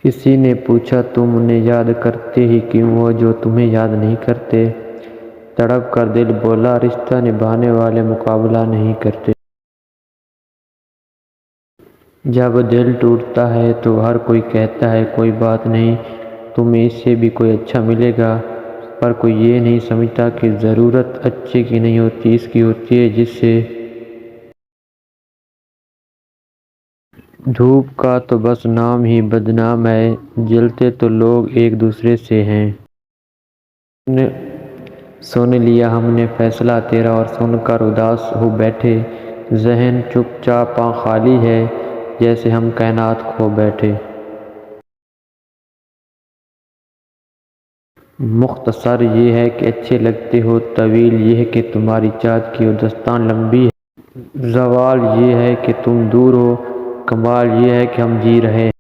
کسی نے پوچھا تم انہیں یاد کرتے ہی کیوں ہو جو تمہیں یاد نہیں کرتے؟ تڑپ کر دل بولا رشتہ نبھانے والے مقابلہ نہیں کرتے۔ جب دل ٹوٹتا ہے تو ہر کوئی کہتا ہے کوئی بات نہیں، تمہیں اس سے بھی کوئی اچھا ملے گا، پر کوئی یہ نہیں سمجھتا کہ ضرورت اچھے کی نہیں ہوتی، اس کی ہوتی ہے جس سے دھوپ کا تو بس نام ہی بدنام ہے، جلتے تو لوگ ایک دوسرے سے ہیں۔ سن لیا ہم نے فیصلہ تیرا اور سن کر اداس ہو بیٹھے، ذہن چپ چاپ خالی ہے جیسے ہم کائنات کھو بیٹھے۔ مختصر یہ ہے کہ اچھے لگتے ہو، طویل یہ ہے کہ تمہاری چاہت کی داستان لمبی ہے، زوال یہ ہے کہ تم دور ہو، کمال یہ ہے کہ ہم جی رہے ہیں۔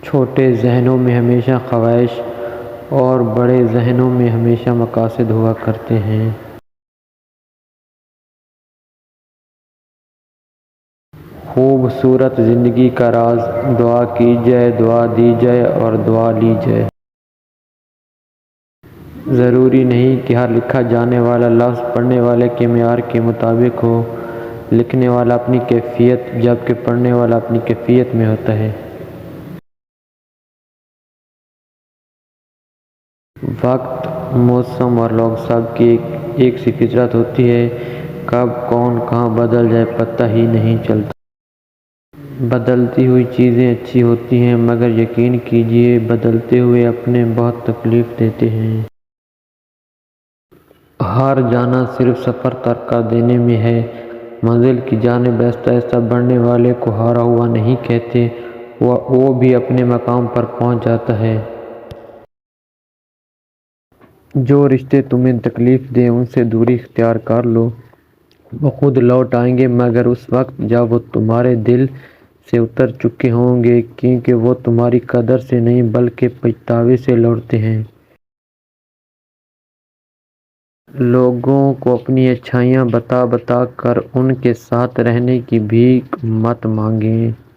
چھوٹے ذہنوں میں ہمیشہ خواہش اور بڑے ذہنوں میں ہمیشہ مقاصد ہوا کرتے ہیں۔ خوبصورت زندگی کا راز دعا کی جائے، دعا دی جائے اور دعا لی جائے۔ ضروری نہیں کہ ہر لکھا جانے والا لفظ پڑھنے والے کے معیار کے مطابق ہو، لکھنے والا اپنی کیفیت جبکہ پڑھنے والا اپنی کیفیت میں ہوتا ہے۔ وقت، موسم اور لوگ سب کی ایک سی فطرت ہوتی ہے، کب کون کہاں بدل جائے پتہ ہی نہیں چلتا۔ بدلتی ہوئی چیزیں اچھی ہوتی ہیں مگر یقین کیجئے بدلتے ہوئے اپنے بہت تکلیف دیتے ہیں۔ ہار جانا صرف سفر ترک کر دینے میں ہے، منزل کی جانب آہستہ آہستہ بڑھنے والے کو ہارا ہوا نہیں کہتے، وہ بھی اپنے مقام پر پہنچ جاتا ہے۔ جو رشتے تمہیں تکلیف دیں ان سے دوری اختیار کر لو، وہ خود لوٹ آئیں گے مگر اس وقت جب وہ تمہارے دل سے اتر چکے ہوں گے، کیونکہ وہ تمہاری قدر سے نہیں بلکہ پچھتاوے سے لوٹتے ہیں۔ لوگوں کو اپنی اچھائیاں بتا بتا کر ان کے ساتھ رہنے کی بھیک مت مانگیں۔